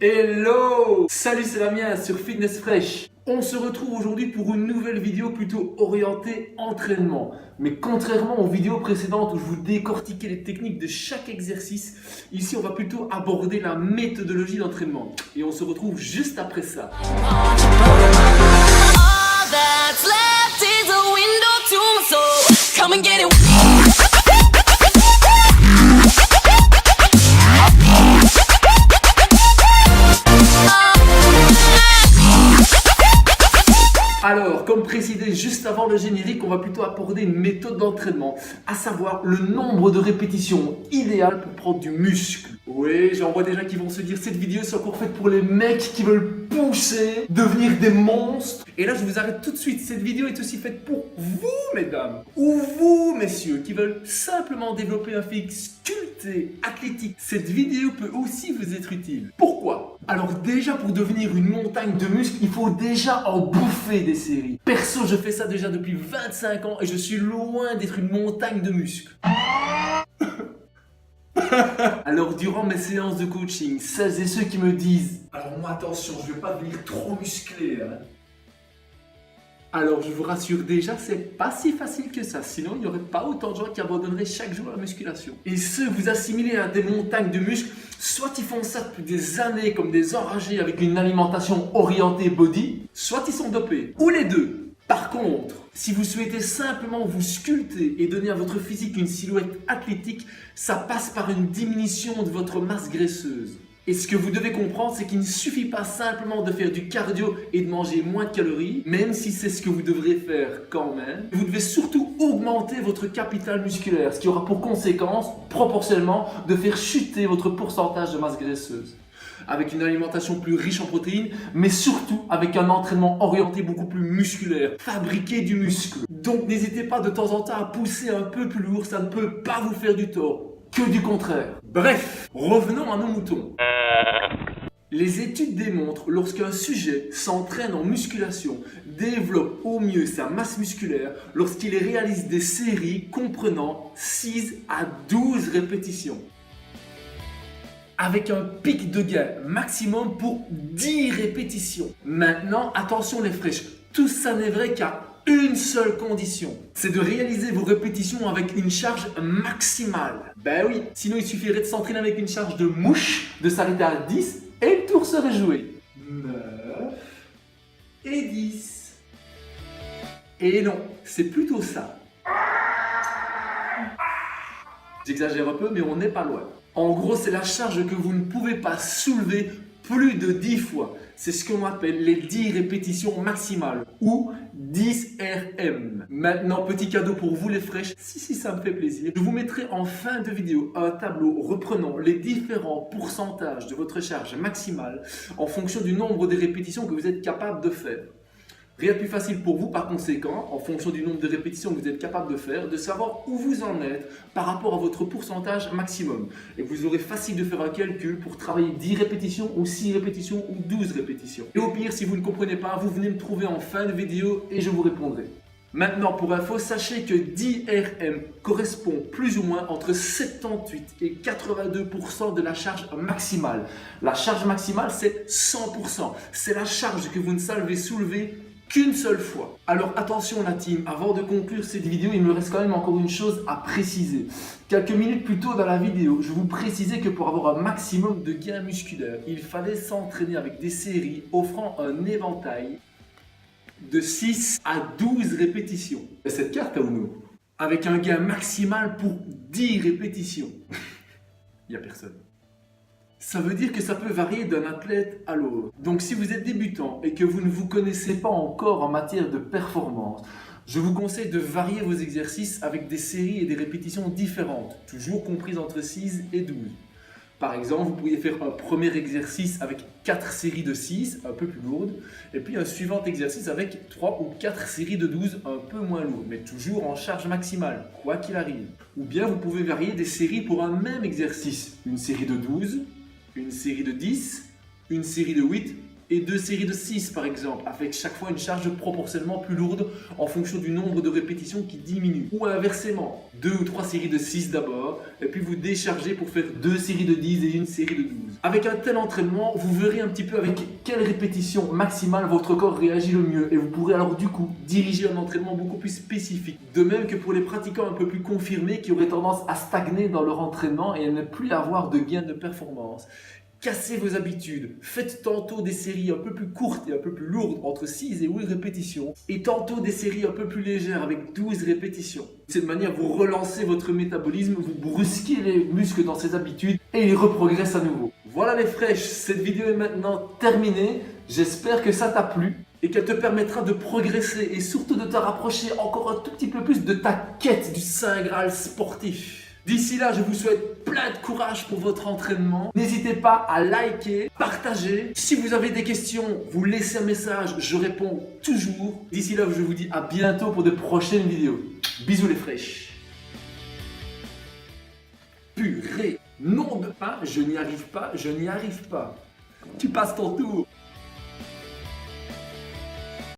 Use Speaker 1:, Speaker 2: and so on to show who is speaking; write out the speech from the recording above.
Speaker 1: Hello! Salut, c'est Damien sur Fitness Fresh. On se retrouve aujourd'hui pour une nouvelle vidéo plutôt orientée entraînement. Mais contrairement aux vidéos précédentes où je vous décortiquais les techniques de chaque exercice, ici on va plutôt aborder la méthodologie d'entraînement. Et on se retrouve juste après ça. Alors, comme précisé juste avant le générique, on va plutôt aborder une méthode d'entraînement, à savoir le nombre de répétitions idéal pour prendre du muscle. Oui, j'en vois déjà qui vont se dire cette vidéo c'est encore faite pour les mecs qui veulent pousser, devenir des monstres. Et là, je vous arrête tout de suite. Cette vidéo est aussi faite pour vous, mesdames, ou vous, messieurs, qui veulent simplement développer un physique sculpté, athlétique. Cette vidéo peut aussi vous être utile. Pourquoi? Alors déjà, pour devenir une montagne de muscles, il faut déjà en bouffer des séries. Perso, je fais ça déjà depuis 25 ans et je suis loin d'être une montagne de muscles. Alors durant mes séances de coaching, celles et ceux qui me disent « Alors moi attention, je ne vais pas devenir trop musclé hein. » Alors je vous rassure déjà, c'est pas si facile que ça, sinon il n'y aurait pas autant de gens qui abandonneraient chaque jour la musculation. Et ceux que vous assimilez à des montagnes de muscles, soit ils font ça depuis des années comme des enragés avec une alimentation orientée body, soit ils sont dopés, ou les deux. Par contre, si vous souhaitez simplement vous sculpter et donner à votre physique une silhouette athlétique, ça passe par une diminution de votre masse graisseuse. Et ce que vous devez comprendre, c'est qu'il ne suffit pas simplement de faire du cardio et de manger moins de calories, même si c'est ce que vous devrez faire quand même. Vous devez surtout augmenter votre capital musculaire, ce qui aura pour conséquence, proportionnellement, de faire chuter votre pourcentage de masse graisseuse. Avec une alimentation plus riche en protéines, mais surtout avec un entraînement orienté beaucoup plus musculaire, fabriquer du muscle. Donc n'hésitez pas de temps en temps à pousser un peu plus lourd, ça ne peut pas vous faire du tort, que du contraire. Bref, revenons à nos moutons. Les études démontrent lorsqu'un sujet s'entraîne en musculation, développe au mieux sa masse musculaire lorsqu'il réalise des séries comprenant 6 à 12 répétitions. Avec un pic de gain maximum pour 10 répétitions. Maintenant, attention les fraîches, tout ça n'est vrai qu'à une seule condition, c'est de réaliser vos répétitions avec une charge maximale. Ben oui, sinon il suffirait de s'entraîner avec une charge de mouche, de s'arrêter à 10 et le tour serait joué. 9 et 10. Et non, c'est plutôt ça. J'exagère un peu, mais on n'est pas loin. En gros, c'est la charge que vous ne pouvez pas soulever plus de 10 fois. C'est ce qu'on appelle les 10 répétitions maximales ou 10 RM. Maintenant, petit cadeau pour vous les fraîches, si ça me fait plaisir, je vous mettrai en fin de vidéo un tableau reprenant les différents pourcentages de votre charge maximale en fonction du nombre de répétitions que vous êtes capable de faire. Rien de plus facile pour vous, par conséquent, en fonction du nombre de répétitions que vous êtes capable de faire, de savoir où vous en êtes par rapport à votre pourcentage maximum. Et vous aurez facile de faire un calcul pour travailler 10 répétitions ou 6 répétitions ou 12 répétitions. Et au pire, si vous ne comprenez pas, vous venez me trouver en fin de vidéo et je vous répondrai. Maintenant, pour info, sachez que 10 RM correspond plus ou moins entre 78 et 82% de la charge maximale. La charge maximale, c'est 100%. C'est la charge que vous ne savez soulever qu'une seule fois. Alors attention la team, avant de conclure cette vidéo, il me reste quand même encore une chose à préciser. Quelques minutes plus tôt dans la vidéo, je vous précisais que pour avoir un maximum de gains musculaires, il fallait s'entraîner avec des séries offrant un éventail de 6 à 12 répétitions. Et cette carte à Uno, avec un gain maximal pour 10 répétitions. Il n'y a personne. Ça veut dire que ça peut varier d'un athlète à l'autre. Donc si vous êtes débutant et que vous ne vous connaissez pas encore en matière de performance, je vous conseille de varier vos exercices avec des séries et des répétitions différentes, toujours comprises entre 6 et 12. Par exemple, vous pourriez faire un premier exercice avec 4 séries de 6, un peu plus lourdes, et puis un suivant exercice avec 3 ou 4 séries de 12, un peu moins lourdes, mais toujours en charge maximale, quoi qu'il arrive. Ou bien vous pouvez varier des séries pour un même exercice, une série de 12, une série de 10, une série de 8 et 2 séries de 6 par exemple, avec chaque fois une charge proportionnellement plus lourde en fonction du nombre de répétitions qui diminue. Ou inversement, 2 ou 3 séries de 6 d'abord, et puis vous déchargez pour faire 2 séries de 10 et une série de 12. Avec un tel entraînement, vous verrez un petit peu avec quelle répétition maximale votre corps réagit le mieux, et vous pourrez alors du coup diriger un entraînement beaucoup plus spécifique. De même que pour les pratiquants un peu plus confirmés qui auraient tendance à stagner dans leur entraînement et à ne plus avoir de gain de performance. Cassez vos habitudes, faites tantôt des séries un peu plus courtes et un peu plus lourdes entre 6 et 8 répétitions et tantôt des séries un peu plus légères avec 12 répétitions. De cette manière, vous relancez votre métabolisme, vous brusquez les muscles dans ces habitudes et ils reprogressent à nouveau. Voilà les fraîches, cette vidéo est maintenant terminée. J'espère que ça t'a plu et qu'elle te permettra de progresser et surtout de te rapprocher encore un tout petit peu plus de ta quête du Saint Graal sportif. D'ici là, je vous souhaite plein de courage pour votre entraînement. N'hésitez pas à liker, partager. Si vous avez des questions, vous laissez un message, je réponds toujours. D'ici là, je vous dis à bientôt pour de prochaines vidéos. Bisous les fraîches. Purée, nom de pain, je n'y arrive pas. Tu passes ton tour.